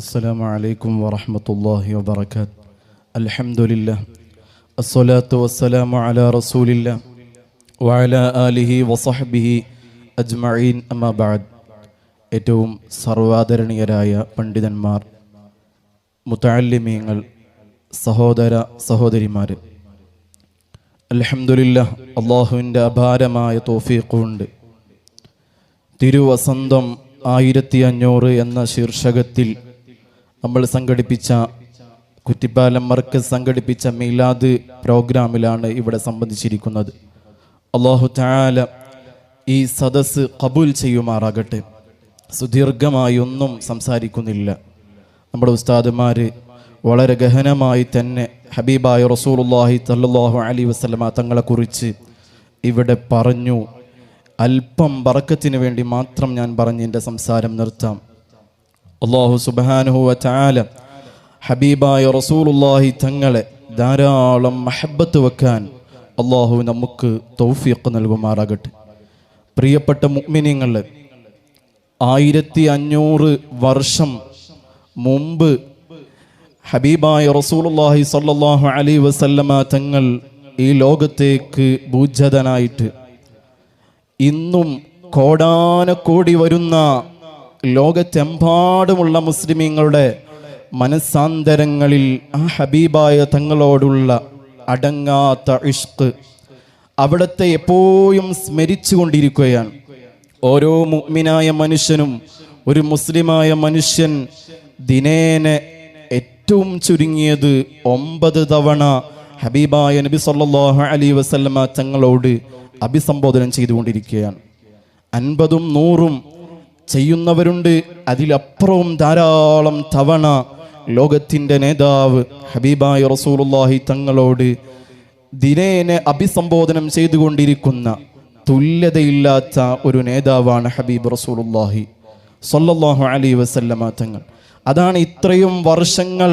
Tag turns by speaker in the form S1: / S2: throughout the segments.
S1: السلام عليكم ورحمة الله وبركاته. الحمد لله الصلاة والسلام على رسول الله وعلى آله وصحبه أجمعين أما بعد. ഏറ്റവും സർവാദരണീയരായ പണ്ഡിതന്മാർ, മുതഅല്ലിമീങ്ങൾ, സഹോദര സഹോദരിമാർ, അൽഹംദുലില്ലാഹ് അള്ളാഹുവിൻ്റെ അപാരമായ തൗഫീഖ് കൊണ്ട് തിരുവസന്തം 1500 എന്ന ശീർഷകത്തിൽ നമ്മൾ സംഘടിപ്പിച്ച, കുറ്റിപ്പാലം മർക്കസ് സംഘടിപ്പിച്ച മീലാദ് പ്രോഗ്രാമിലാണ് ഇവിടെ സംബന്ധിച്ചിരിക്കുന്നത്. അല്ലാഹു തആല ഈ സദസ്സ് ഖബൂൽ ചെയ്യുമാറാകട്ടെ. സുദീർഘമായി ഒന്നും സംസാരിക്കുന്നില്ല. നമ്മുടെ ഉസ്താദുമാർ വളരെ ഗഹനമായി തന്നെ ഹബീബായ റസൂലുള്ളാഹി സ്വല്ലല്ലാഹു അലൈഹി വസല്ലമ തങ്ങളെക്കുറിച്ച് ഇവിടെ പറഞ്ഞു. അല്പം ബറക്കത്തിന് വേണ്ടി മാത്രം ഞാൻ പറഞ്ഞ് എൻ്റെ സംസാരം നിർത്താം. അല്ലാഹു സുബ്ഹാനഹു വ തആല ഹബീബായ റസൂലുള്ളാഹി തങ്ങളെ ധാരാളം മഹബ്ബത്ത് വെക്കാൻ അല്ലാഹു നമുക്ക് തൗഫീഖ് നൽകുമാറാകട്ടെ. പ്രിയപ്പെട്ട മുഅ്മിനീങ്ങൾ, 1500 വർഷം മുമ്പ് ഹബീബായ റസൂലുള്ളാഹി സ്വല്ലല്ലാഹു അലൈഹി വസല്ലമ തങ്ങൾ ഈ ലോകത്തേക്ക് പൂജ്യതനായിട്ട് ഇന്നും കോടാനക്കോടി വരുന്ന ലോകത്തെമ്പാടുമുള്ള മുസ്ലിമീങ്ങളുടെ മനസ്സാന്തരങ്ങളിൽ ആ ഹബീബായ തങ്ങളോടുള്ള അടങ്ങാത്ത ഇഷ്ക് അവിടുത്തെ എപ്പോഴും സ്മരിച്ചു കൊണ്ടിരിക്കുകയാണ്. ഓരോ മുഅ്മിനായ മനുഷ്യനും, ഒരു മുസ്ലിമായ മനുഷ്യൻ ദിനേന ഏറ്റവും ചുരുങ്ങിയത് 9 തവണ ഹബീബായ നബി സല്ലല്ലാഹു അലൈഹി വസല്ലമ തങ്ങളോട് അഭിസംബോധന ചെയ്തുകൊണ്ടിരിക്കുകയാണ്. 50ഉം 100ഉം ചെയ്യുന്നവരുണ്ട്. അതിലപ്പുറവും ധാരാളം തവണ ലോകത്തിൻ്റെ നേതാവ് ഹബീബായ റസൂലുള്ളാഹി തങ്ങളോട് ദിനേന അഭിസംബോധനം ചെയ്തുകൊണ്ടിരിക്കുന്ന തുല്യതയില്ലാത്ത ഒരു നേതാവാണ് ഹബീബ് റസൂലുള്ളാഹി സ്വല്ലല്ലാഹു അലൈഹി വസല്ലമ തങ്ങൾ. അതാണ് ഇത്രയും വർഷങ്ങൾ,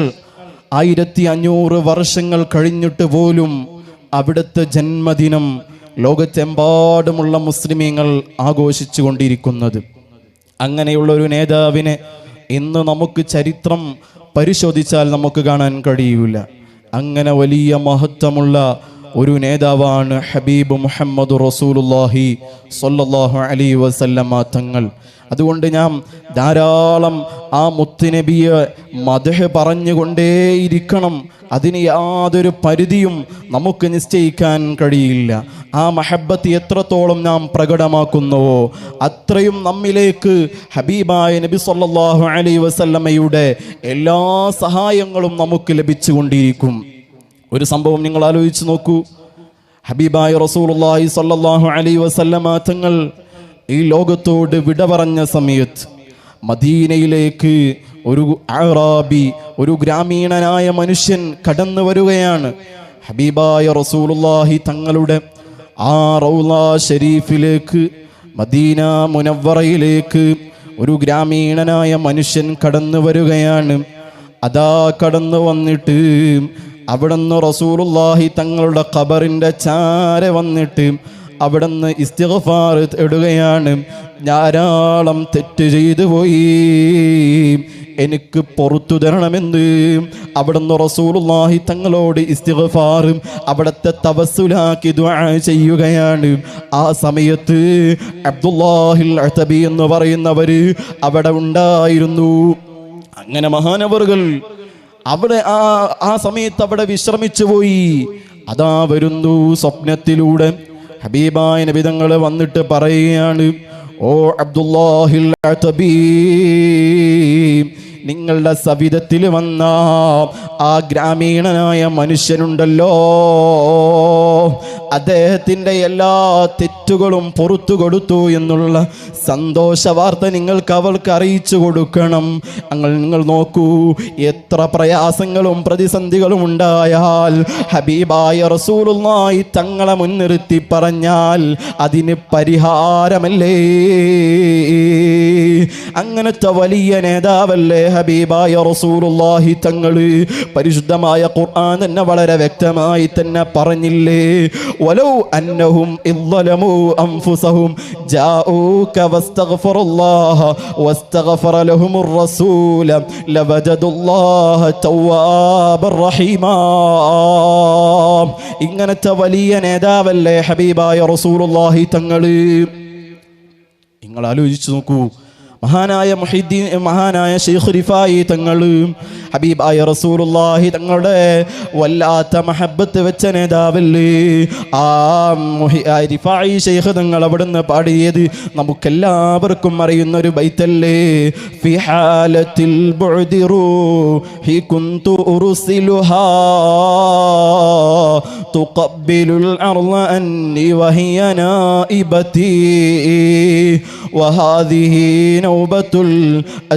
S1: 1500 വർഷങ്ങൾ കഴിഞ്ഞിട്ട് പോലും അവിടുത്തെ ജന്മദിനം ലോകത്തെമ്പാടുമുള്ള മുസ്ലിമീങ്ങൾ ആഘോഷിച്ചു കൊണ്ടിരിക്കുന്നത്. അങ്ങനെയുള്ള ഒരു നേതാവിനെ ഇന്ന് നമുക്ക് ചരിത്രം പരിശോധിച്ചാൽ നമുക്ക് കാണാൻ കഴിയില്ല. അങ്ങനെ വലിയ മഹത്വമുള്ള ഒരു നേതാവാണ് ഹബീബ് മുഹമ്മദ് റസൂലുള്ളാഹി സ്വല്ലല്ലാഹു അലൈഹി വസല്ലമ തങ്ങൾ. അതുകൊണ്ട് ഞാൻ ധാരാളം ആ മുത്തുനബിയെ മദ്ഹ് പറഞ്ഞുകൊണ്ടേയിരിക്കണം. അതിന് യാതൊരു പരിധിയും നമുക്ക് നിശ്ചയിക്കാൻ കഴിയില്ല. ആ മഹബ്ബത്ത് എത്രത്തോളം നാം പ്രകടമാക്കുന്നുവോ അത്രയും നമ്മിലേക്ക് ഹബീബായ നബി സല്ലല്ലാഹു അലൈഹി വസല്ലമയുടെ എല്ലാ സഹായങ്ങളും നമുക്ക് ലഭിച്ചുകൊണ്ടിരിക്കും. ഒരു സംഭവം നിങ്ങൾ ആലോചിച്ച് നോക്കൂ. ഹബീബായ റസൂലുള്ളാഹി സ്വല്ലല്ലാഹു അലൈഹി വസല്ലമ തങ്ങൾ ഈ ലോകത്തോട് വിട പറഞ്ഞ സമയത്ത് മദീനയിലേക്ക് ഒരു അറാബി, ഒരു ഗ്രാമീണനായ മനുഷ്യൻ കടന്നു വരികയാണ്. ഹബീബായ റസൂലുള്ളാഹി തങ്ങളുടെ ആ റൗള ഷരീഫിലേക്ക്, മദീന മുനവ്വറയിലേക്ക് ഒരു ഗ്രാമീണനായ മനുഷ്യൻ കടന്നു വരികയാണ്. അതാ കടന്നു വന്നിട്ട് അവിടുന്ന് റസൂലുള്ളാഹി തങ്ങളുടെ ഖബറിൻ്റെ ചാരെ വന്നിട്ട് അവിടുന്ന് ഇസ്തിഗ്ഫാർ ഇടുകയാണ്. ധാരാളം തെറ്റ് ചെയ്തു പോയി, എനിക്ക് പുറത്തു തരണമെന്ന് അവിടുന്ന് റസൂലുള്ളാഹി തങ്ങളോട് ഇസ്തിഗ്ഫാർ, അവിടുത്തെ തവസ്സുലാക്കി ദുആ ചെയ്യുകയാണ്. ആ സമയത്ത് അബ്ദുല്ലാഹിൽ അതബി എന്ന് പറയുന്നവർ അവിടെ ഉണ്ടായിരുന്നു. അങ്ങനെ മഹാനവറുകൾ അവിടെ ആ സമയത്ത് അവിടെ വിശ്രമിച്ചു പോയി. അതാ വരുന്നു സ്വപ്നത്തിലൂടെ ഹബീബായ നബി തങ്ങൾ വന്നിട്ട് പറയുകയാണ്, ഓ അബ്ദുല്ലാഹിൽ അതബി, നിങ്ങളുടെ സവിധത്തിൽ വന്ന ആ ഗ്രാമീണനായ മനുഷ്യനുണ്ടല്ലോ, അദ്ദേഹത്തിൻ്റെ എല്ലാ തെറ്റുകളും പുറത്തു കൊടുത്തു എന്നുള്ള സന്തോഷ വാർത്ത നിങ്ങൾക്ക് അവർക്ക് അറിയിച്ചു കൊടുക്കണം. നിങ്ങൾ നോക്കൂ, എത്ര പ്രയാസങ്ങളും പ്രതിസന്ധികളും ഉണ്ടായാൽ ഹബീബായ റസൂലുള്ളാഹി തങ്ങളെ മുൻനിർത്തി പറഞ്ഞാൽ അതിന് പരിഹാരമല്ലേ? അങ്ങനത്തെ വലിയ നേതാവല്ലേ ഹബീബായ റസൂലുള്ളാഹി തങ്ങള് പരിശുദ്ധമായ ഖുർആൻ തന്നെ വളരെ വ്യക്തമായി തന്നെ പറഞ്ഞില്ലേ, വലൗ അന്നഹും ഇദ്ദലമു അൻഫുസഹും ജാഊക വസ്തഗ്ഫറുല്ലാഹ വസ്തഗ്ഫറ ലഹുമുർ റസൂല ലവജദുല്ലാഹ തവ്വാബർ റഹീമാ. ഇങ്ങനത്തെ വലിയ നേതാവല്ലേ ഹബീബായ റസൂലുള്ളാഹി തങ്ങള്. നിങ്ങൾ ആലോചിച്ചു നോക്കൂ, മഹാനായ മുഹീദ്ദീൻ മഹാനായ ശൈഖ് റിഫായി തങ്ങൾ ഹബീബായ റസൂലുള്ളാഹി തങ്ങളുടെ വല്ലാത്ത മഹബത്ത് വെച്ച നേതാവല്ലേ. ആ റിഫായി ശൈഖ് തങ്ങൾ അവിടുന്ന് പാടിയത് നമുക്കെല്ലാവർക്കും അറിയുന്ന ഒരു ബൈത്തല്ലേ, ഫി ഹാലത്തിൽ ബുഅദി റൂഹി കുന്തു ഉർസിലുഹാ തുഖബ്ബിലുൽ അർള അന്നി വഹിയ നായിബതി വഹാദിഹി നൗബത്തുൽ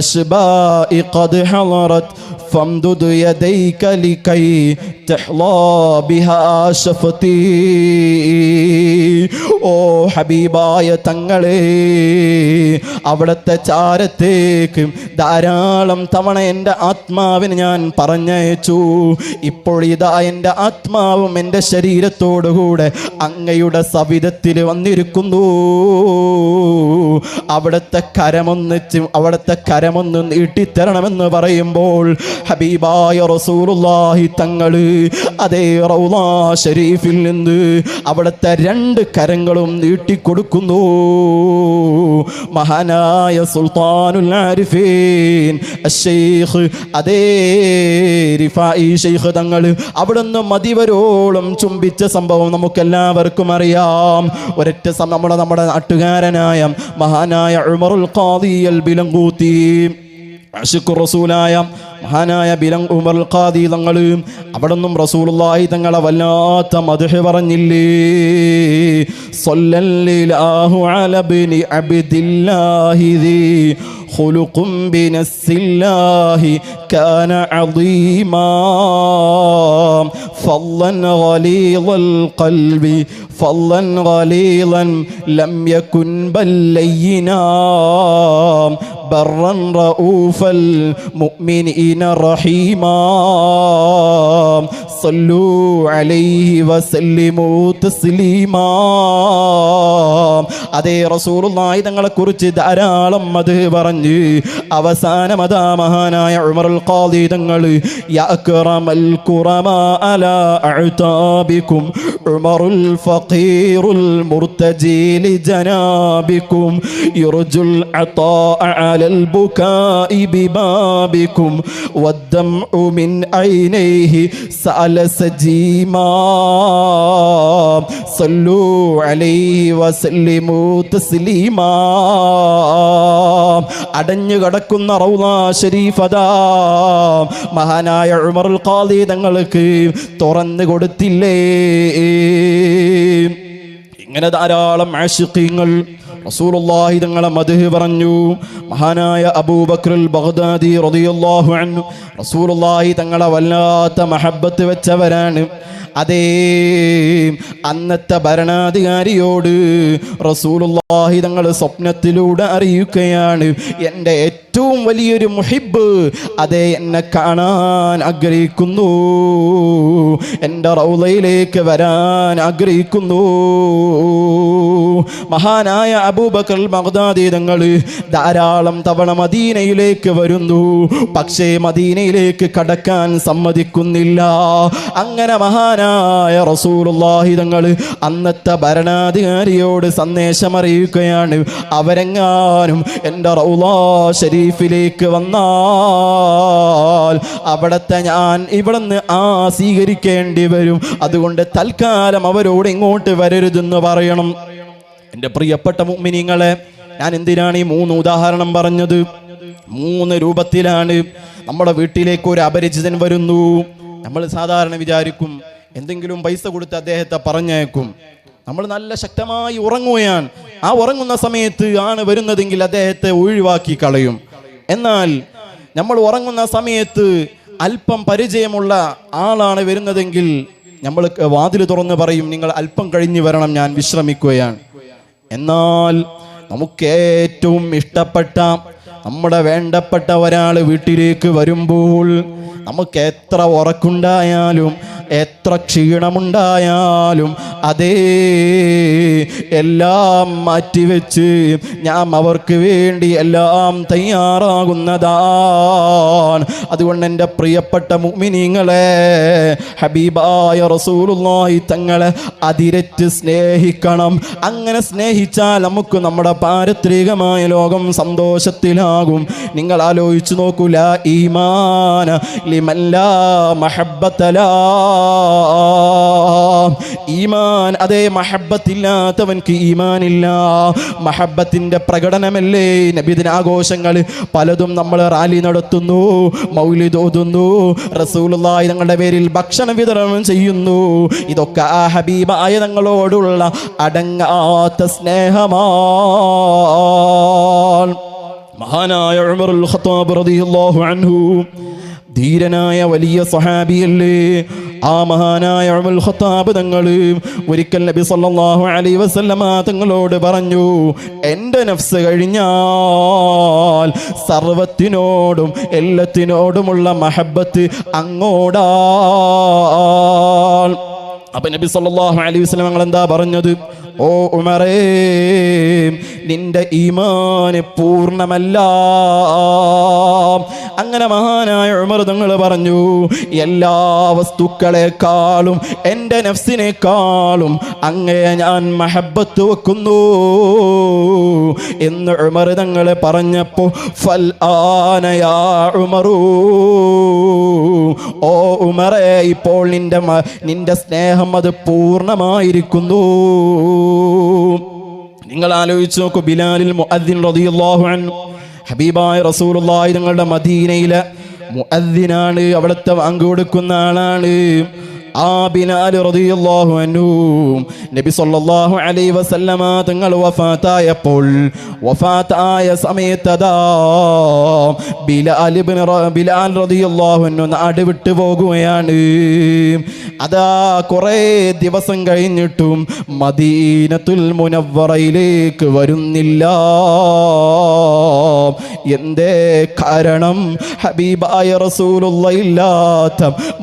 S1: അശ്ബാഇ ഖദ് ഹളറത് فامدد يديك لكي تحظى بها شفتي. ഓ ഹബീബായ തങ്ങളെ, അവിടുത്തെ ചാരത്തേക്ക് ധാരാളം തവണ എൻ്റെ ആത്മാവിന് ഞാൻ പറഞ്ഞയച്ചു. ഇപ്പോൾ ഇതാ എൻ്റെ ആത്മാവും എൻ്റെ ശരീരത്തോടുകൂടെ അങ്ങയുടെ സവിധത്തിൽ വന്നിരിക്കുന്നു. അവിടുത്തെ കരമൊന്ന് നീട്ടിത്തരണമെന്ന് പറയുമ്പോൾ ഹബീബായ റസൂലുള്ളാഹി തങ്ങള് അതേ റൗളാ ശരീഫിൽ നിന്ന് അവിടുത്തെ രണ്ട് കരങ്ങളും നീട്ടിക്കൊടുക്കുന്നു. മഹാനായ സുൽത്താനുൽ ആരിഫീൻ അശ്ശൈഖ് അതേ റിഫായി ശൈഖ് തങ്ങള് അവിടുന്ന് മതിവരോളം ചുംബിച്ച സംഭവം നമുക്കെല്ലാവർക്കും അറിയാം. ഒരൊറ്റ നമ്മുടെ നാട്ടുകാരനായ മഹാനായ ഉമറുൽ ഖാദി അൽ ബിലങ്കൂത്തി അശിഖ് റസൂലായ മഹാനായ ഉമറുൽ ഖാദി തങ്ങൾ അവിടുന്നും റസൂലുള്ളാഹി തങ്ങളെ വല്ലാത്ത മദ്ഹ് പറഞ്ഞില്ലേ, സ്വല്ലല്ലാഹു അലാ ഇബ്നി അബ്ദില്ലാഹി ദി ഖുലുഖും ബിനസ്സില്ലാഹി കാന അദീമാ ഫളൻ ഗലീദൽ ഖൽബി ഫളൻ ഗലീദൻ ലം യകുൻ ബല്ലയ്യിനാ ബർറൻ റഊഫൽ മുഅ്മിനീന റഹീമാ സല്ലു അലൈഹി വസല്ലിമു തസ്ലീമാ. അതേ റസൂലുള്ളാഹി തങ്ങളെ കുറിച്ച് ധാരാളം മദ്ഹ് പറഞ്ഞ് അവസാനം അതാ മഹാനായ ഉമറുൽ ഖാദി തങ്ങൾ യാ അക്റമൽ ഖുറമാ അലാ അഅതാബികും ഉമറുൽ ഫഖീറുൽ മുർതജി ലി ജനാബികും യുർജുൽ അതാഅ അലൽ ബുകാഇ ബിബാബികും വദ്ദംഉ മിൻ ഐനൈഹി സഅല സജീമാ സല്ലു അലൈഹി വസല്ലിമു തസ്ലീമാ. അടഞ്ഞു കിടക്കുന്ന റൗളാ ശരീഫ് അതാ മഹാനായ ഉമറുൽ ഖാദി തങ്ങൾക്ക് തുറന്നു കൊടുത്തില്ലേ. ഇങ്ങനെ ധാരാളം ആശിഖീങ്ങൾ റസൂലുള്ളാഹി തങ്ങളെ മദ്ഹ് പറഞ്ഞു. മഹാനായ അബൂബക്കറുൽ ബഗ്ദാദി റളിയല്ലാഹു അൻഹു റസൂലുള്ളാഹി തങ്ങളെ വല്ലാത്ത മഹബത്ത് വെച്ചവരാണ്. അതേ അന്നത്തെ ഭരണാധികാരിയോട് റസൂലുള്ളാഹി തങ്ങൾ സ്വപ്നത്തിലൂടെ അറിയിക്കുകയാണ്, എൻ്റെ ഏറ്റവും വലിയൊരു മുഹിബ് അതേ എന്നെ കാണാൻ ആഗ്രഹിക്കുന്നു, എൻ്റെ റൗളയിലേക്ക് വരാൻ ആഗ്രഹിക്കുന്നു. മഹാനായ അബൂബക്കർ ബഗ്ദാദി തങ്ങൾ ധാരാളം തവണ മദീനയിലേക്ക് വരുന്നു, പക്ഷേ മദീനയിലേക്ക് കടക്കാൻ സമ്മതിക്കുന്നില്ല. അങ്ങനെ മഹാനായ റസൂലുള്ളാഹി തങ്ങൾ അന്നത്തെ ഭരണാധികാരിയോട് സന്ദേശം അറിയിക്കുകയാണ്, അവരെങ്ങാനും എൻ്റെ റൗളാ ഷരീഫിലേക്ക് വന്നാൽ അവിടത്തെ ഞാൻ ഇവിടുന്ന് സ്വീകരിക്കേണ്ടി വരും, അതുകൊണ്ട് തൽക്കാലം അവരോട് ഇങ്ങോട്ട് വരരുതെന്ന് പറയണം. എൻ്റെ പ്രിയപ്പെട്ട മുഅ്മിനീങ്ങളെ, ഞാൻ എന്തിനാണ് ഈ 3 ഉദാഹരണം പറഞ്ഞത്? 3 രൂപത്തിലാണ് നമ്മുടെ വീട്ടിലേക്ക് ഒരു അപരിചിതൻ വരുന്നു. നമ്മൾ സാധാരണ വിചാരിക്കും എന്തെങ്കിലും പൈസ കൊടുത്ത് അദ്ദേഹത്തെ പറഞ്ഞേക്കും. നമ്മൾ നല്ല ശക്തമായി ഉറങ്ങുകയാണ്, ആ ഉറങ്ങുന്ന സമയത്ത് ആണ് വരുന്നതെങ്കിൽ അദ്ദേഹത്തെ ഒഴിവാക്കി കളയും. എന്നാൽ നമ്മൾ ഉറങ്ങുന്ന സമയത്ത് അല്പം പരിചയമുള്ള ആളാണ് വരുന്നതെങ്കിൽ നമ്മൾ വാതിൽ തുറന്ന് പറയും, നിങ്ങൾ അല്പം കഴിഞ്ഞ് വരണം, ഞാൻ വിശ്രമിക്കുകയാണ്. എന്നാൽ നമുക്ക് ഏറ്റവും ഇഷ്ടപ്പെട്ട നമ്മുടെ വേണ്ടപ്പെട്ട ഒരാൾ വീട്ടിലേക്ക് വരുമ്പോൾ നമുക്ക് എത്ര ഉറക്കുണ്ടായാലും എത്ര ക്ഷീണമുണ്ടായാലും അതേ എല്ലാം മാറ്റിവെച്ച് ഞാൻ അവർക്ക് വേണ്ടി എല്ലാം തയ്യാറാകുന്നതാണ്. അതുകൊണ്ട് എൻ്റെ പ്രിയപ്പെട്ട മുഅ്മിനീങ്ങളെ, ഹബീബായ റസൂലുള്ളാഹി തങ്ങളെ അതിരറ്റ് സ്നേഹിക്കണം. അങ്ങനെ സ്നേഹിച്ചാൽ നമുക്ക് നമ്മുടെ പാരത്രികമായ ലോകം സന്തോഷത്തിലാകും. നിങ്ങൾ ആലോചിച്ചു നോക്കൂ, ലാ ഈമാന ലിമൻ ലാ മഹബ്ബത ലാ. ഈമാൻ, അതേ മഹബ്ബത്തില്ലാത്തവൻക്ക് ഈമാനില്ല. മഹബ്ബത്തിന്റെ പ്രകടനമല്ലേ നബിദിനാഘോഷങ്ങൾ. പലതും നമ്മൾ റാലി നടത്തുന്നു, മൗലിദ് ഓതുന്നു, റസൂലുള്ളാഹി തങ്ങളുടെ പേരിൽ ഭക്ഷണ വിതരണം ചെയ്യുന്നു. ഇതൊക്കെ ആ ഹബീബായ തങ്ങളോടുള്ള അടങ്ങാത്ത സ്നേഹമാണ്. മഹാനായ ഉമറുൽ ഖത്താബ് റളിയല്ലാഹു അൻഹു ധീരനായ വലിയ സഹാബിയല്ലേ. ആ മഹാനായ ഉമറുൽ ഖത്താബ് തങ്ങൾ ഒരിക്കൽ നബി സല്ലല്ലാഹു അലൈഹി വസല്ലമ തങ്ങളോട് പറഞ്ഞു, എൻ്റെ നഫ്സ് കഴിഞ്ഞാൽ സർവത്തിനോടും എല്ലാത്തിനോടുമുള്ള മഹബ്ബത്ത് അങ്ങോടാണ്. അപ്പൊ നബി സല്ലല്ലാഹു അലൈഹി വസല്ലം തങ്ങൾ എന്താ പറഞ്ഞത്? ഓ ഉമറേ, നിന്റെ ഈമാന് പൂർണ്ണമല്ല. അങ്ങനെ മഹാനായ ഉമർ തങ്ങൾ പറഞ്ഞു, എല്ലാ വസ്തുക്കളെക്കാളും എൻ്റെ നഫ്സിനേക്കാളും അങ്ങയെ ഞാൻ മഹബ്ബത്ത് വെക്കുന്നു എന്ന് ഉമർ തങ്ങൾ പറഞ്ഞപ്പോ, ഫൽ ആന യാ ഉമറു, ഓ ഉമറേ, ഇപ്പോൾ നിന്റെ സ്നേഹം അത് പൂർണ്ണമായിരിക്കുന്നു. നിങ്ങൾ ആലോചിച്ച് നോക്കൂ, ബിലാലിൽ മുഅദ്ദിൻ റളിയല്ലാഹു അൻഹു ഹബീബായ റസൂലുള്ളാഹി തങ്ങളുടെ മദീനയിലെ മുഅദ്ദിനാണ്, അവിടുത്തെ വാങ്ക് കൊടുക്കുന്ന ആളാണ്. ആ ബിലാൽ റളിയല്ലാഹു അൻഹു നബി സല്ലല്ലാഹു അലൈഹി വസല്ലമ തങ്ങൾ വഫാത്തായ സമയത്ത് ബിലാൽ റളിയല്ലാഹു അൻഹു നാട് വിട്ടു പോകുകയാണ്. അതാ കുറേ ദിവസം കഴിഞ്ഞിട്ടും മദീനത്തുൽ മുനവ്വറയിലേക്ക് വരുന്നില്ല. എന്തേ കാരണം? ഹബീബായ റസൂലുള്ളാഹി ഇല്ലാത്ത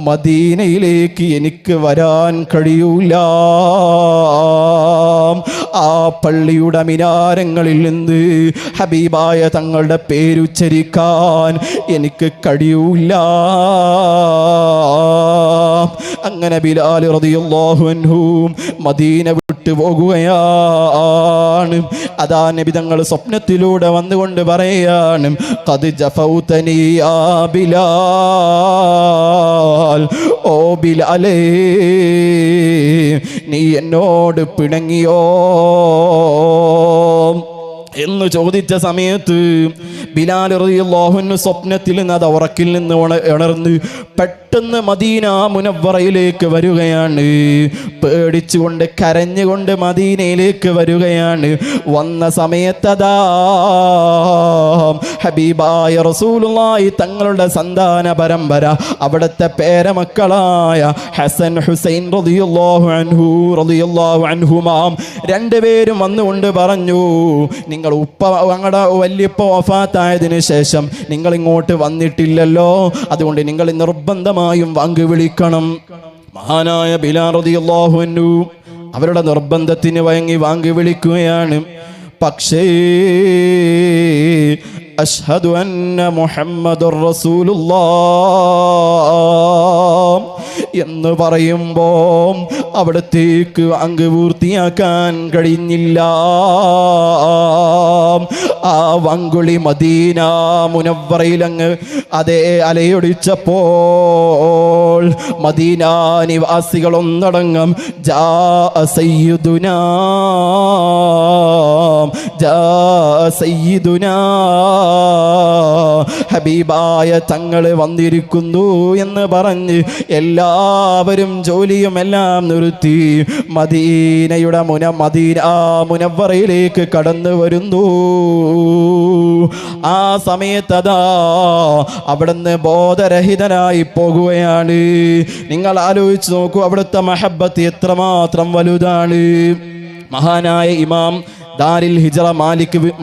S1: മദീനയിലേക്ക് എനിക്ക് വരാൻ കഴിയൂല. ആ പള്ളിയുടെ മിനാരങ്ങളിൽ നിന്ന് ഹബീബായ തങ്ങളുടെ പേരുച്ചരിക്കാൻ എനിക്ക് കഴിയൂല. അങ്ങനെ ബിലാൽ റളിയല്ലാഹു അൻഹു മദീന വിട്ടു പോകുകയാണ്. അതാ നബി തങ്ങൾ സ്വപ്നത്തിലൂടെ വന്നുകൊണ്ട് പറയാണ്, ഖദ് ജഫൗതനി യാ ബിലാൽ, ഓ ബിലാലേ, നീ എന്നോട് പിണങ്ങിയോ എന്ന് ചോദിച്ച സമയത്ത് ബിലാൽ റളിയല്ലാഹു അൻഹു സ്വപ്നത്തിൽ നിന്ന്, അത് ഉറക്കിൽ നിന്ന് ഉണർന്ന് പെട്ടെന്ന് മദീന മുനവ്വറയിലേക്ക് വരികയാണ്. പേടിച്ചുകൊണ്ട് കരഞ്ഞുകൊണ്ട് മദീനയിലേക്ക് വരികയാണ്. വന്ന സമയത്തതാ ഹബീബായ റസൂലുള്ളാഹി തങ്ങളുടെ സന്താന പരമ്പര, അവിടുത്തെ പേരമക്കളായ ഹസൻ ഹുസൈൻ റളിയല്ലാഹു അൻഹുമാ രണ്ടുപേരും വന്നുകൊണ്ട് പറഞ്ഞു, നിങ്ങൾ ഞങ്ങളുടെ വല്യപ്പ വഫാത്തായതിനു ശേഷം നിങ്ങൾ ഇങ്ങോട്ട് വന്നിട്ടില്ലല്ലോ, അതുകൊണ്ട് നിങ്ങൾ നിർബന്ധമായും വാങ്ക് വിളിക്കണം. മഹാനായ ബിലാൽ റളിയല്ലാഹു അൻഹു അവരുടെ നിർബന്ധത്തിന് വഴങ്ങി വാങ്ക് വിളിക്കുകയാണ്. പക്ഷേ അഷ്ഹദു അന്ന മുഹമ്മദുർ റസൂലുള്ളാഹ് എന്ന് പറയുമ്പോൾ അവിടത്തേക്ക് വാങ്ക് പൂർത്തിയാക്കാൻ കഴിഞ്ഞില്ല. ആ വാങ്കുളി മദീന മുനവ്വറയിലങ്ങ് അതേ അലയൊടിച്ചപ്പോൾ മദീന നിവാസികളൊന്നടങ്കം ജാ സയ്യിദുനാ ഹബീബായ തങ്ങള് വന്നിരിക്കുന്നു എന്ന് പറഞ്ഞ് എല്ലാവരും ജോലിയും എല്ലാം നിർത്തി മദീനയുടെ മദീന മുനവ്വറയിലേക്ക് കടന്നു വരുന്നു. ആ സമയത്തതാ അവിടുന്ന് ബോധരഹിതനായി പോകുകയാണ്. നിങ്ങൾ ആലോചിച്ച് നോക്കൂ, അവിടുത്തെ മഹബ്ബത്ത് എത്രമാത്രം വലുതാണ്. മഹാനായ ഇമാം ദാരിൽ ഹിജ്റ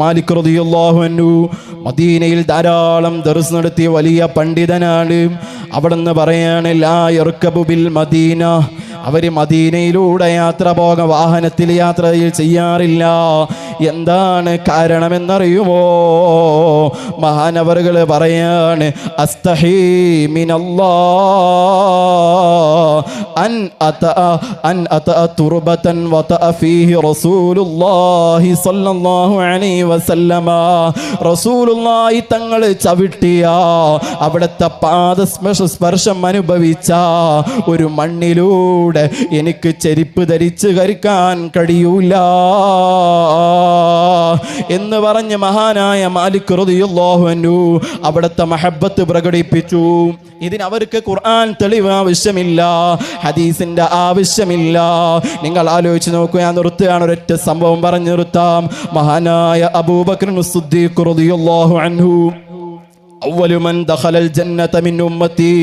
S1: മാലിക് റളിയല്ലാഹു അൻഹു മദീനയിൽ ധാരാളം ദർസ് നടത്തിയ വലിയ പണ്ഡിതനാണ്. അവിടുന്ന് പറയാണ് ലാ യർകബു ബിൽ മദീന, അവര് മദീനയിലൂടെ യാത്ര പോകാൻ വാഹനത്തിൽ യാത്ര ചെയ്യാറില്ല. എന്താണ് കാരണമെന്നറിയുമോ? മഹാനവറുകൾ പറയാണ് അസ്തഹീ മിനല്ലാഹ് അൻ അത തുർബതൻ വതഅ ഫീഹി റസൂലുള്ളാഹി സ്വല്ലല്ലാഹു അലൈഹി വസല്ലമ. റസൂലുള്ളാഹി തങ്ങൾ ചവിട്ടിയ അവിടുത്തെ പാദസ്പർശം അനുഭവിച്ച ഒരു മണ്ണിലൂടെ എനിക്ക് ചെരുപ്പ് ധരിച്ച് കരിക്കാൻ കഴിയൂല എന്ന് പറഞ്ഞ് മഹാനായ മാലിക് റളിയല്ലാഹു അൻഹു അവിടുത്തെ മഹബ്ബത്ത് പ്രകടിപ്പിച്ചു. ഇതിനവർക്ക് ഖുർആൻ തെളിവ് ആവശ്യമില്ല, ഹദീസിന്റെ ആവശ്യമില്ല. നിങ്ങൾ ആലോചിച്ച് നോക്കൂ. ഞാൻ നിർത്തുകയാണ്, ഒരൊറ്റ സംഭവം പറഞ്ഞു നിർത്താം. മഹാനായ അബൂബക്കർ സിദ്ദീഖ് റളിയല്ലാഹു അൻഹു അവ്വലു മൻ ദഖലൽ ജന്നത മിൻ ഉമ്മത്തി,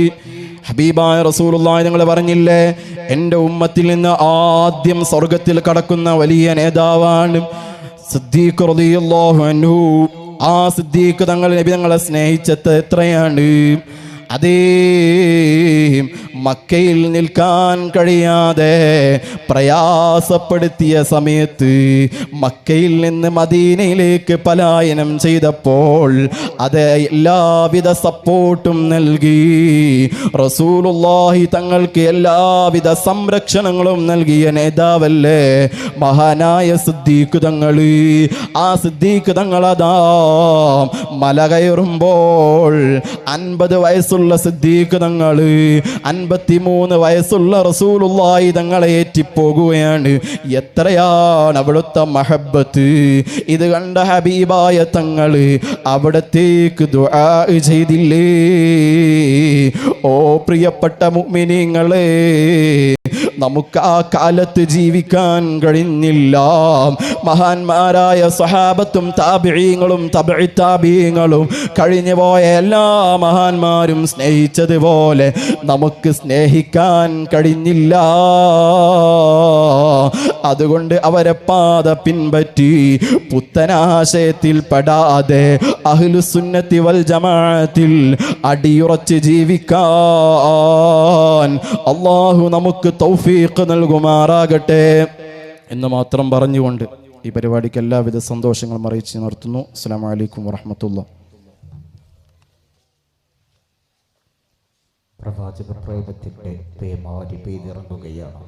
S1: ഹബീബായ റസൂലുള്ളാഹി നിങ്ങൾ പറഞ്ഞില്ലേ എൻ്റെ ഉമ്മത്തിൽ നിന്ന് ആദ്യം സ്വർഗത്തിൽ കടക്കുന്ന വലിയ നേതാവാണ് സിദ്ദീഖ് റളിയല്ലാഹു അൻഹു. ആ സിദ്ദീഖ് തങ്ങൾ നബി തങ്ങളെ സ്നേഹിച്ചത് എത്രയാണ്? അതേ മക്കയിൽ നിൽക്കാൻ കഴിയാതെ പ്രയാസപ്പെടുത്തിയ സമയത്ത് മക്കയിൽ നിന്ന് മദീനയിലേക്ക് പലായനം ചെയ്തപ്പോൾ അത് എല്ലാവിധ സപ്പോർട്ടും നൽകി. റസൂലുള്ളാഹി തങ്ങൾക്ക് എല്ലാവിധ സംരക്ഷണങ്ങളും നൽകിയ നേതാവല്ലേ മഹാനായ സിദ്ദീഖ് തങ്ങൾ. ആ സിദ്ദീഖ് തങ്ങളതാ മല കയറുമ്പോൾ 50 വയസ്സുള്ള സിദ്ദീഖ് തങ്ങൾ 53 വയസ്സുള്ള റസൂലുള്ളാഹി തങ്ങളെ ഏറ്റിപ്പോകുകയാണ്. എത്രയാണ് അവിടുത്തെ മഹബ്ബത്ത്! ഇത് കണ്ട ഹബീബായ തങ്ങൾ അവിടത്തേക്ക് ദുആ ചെയ്തില്ലേ? ഓ പ്രിയപ്പെട്ട മുഅ്മിനീങ്ങളെ, നമുക്ക് ആ കാലത്ത് ജീവിക്കാൻ കഴിഞ്ഞില്ല. മഹാന്മാരായ സ്വഹാബത്തും താബിഈങ്ങളും തബഇ താബിഈങ്ങളും കഴിഞ്ഞു പോയ എല്ലാ മഹാന്മാരും സ്നേഹിച്ചതുപോലെ നമുക്ക് സ്നേഹിക്കാൻ കഴിഞ്ഞില്ല. അതുകൊണ്ട് അവരെ പാത പിൻപറ്റി പുത്തനാശയത്തിൽ പെടാതെ അഹ്ലുസുന്നത്തി വൽ ജമാഅത്തിൽ അടിയുറച്ച് ജീവിക്കാൻ അല്ലാഹു നമുക്ക് തൗഫീഖ് നൽകുമാറാകട്ടെ എന്ന് മാത്രം പറഞ്ഞുകൊണ്ട് ഈ പരിപാടിക്ക് എല്ലാവിധ സന്തോഷങ്ങളും അറിയിച്ച് നിർത്തുന്നു. അസ്സലാമു അലൈക്കും വറഹ്മത്തുള്ളാഹി.
S2: പ്രവാചക പ്രേമത്തിന്റെ പേമാരി പെയ്തിറങ്ങുകയാണ്.